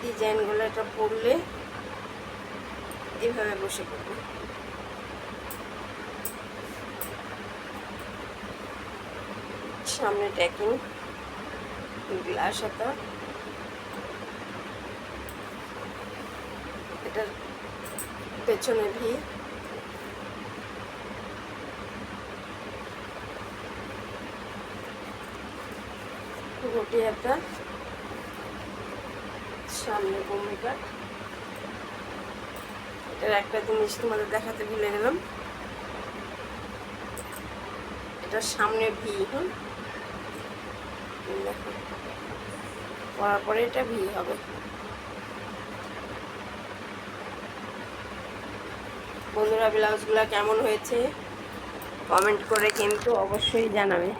ডিজাইনগুলো এটা পরলে এভাবে বসে পড়বে। সামনে ট্যাকিং গ্লাস হাতা, এটার পেছনে ভি, গুটি হাতা, সামনে বোম্বে কাট। এটার একটা জিনিস তোমাদের দেখাতে ভুলে গেলাম, এটার সামনে ভি। দেখো পরার পরে এটা ভি হবে। বন্ধুরা ব্লাউজগুলো কেমন হয়েছে কমেন্ট করে কিন্তু অবশ্যই জানাবে।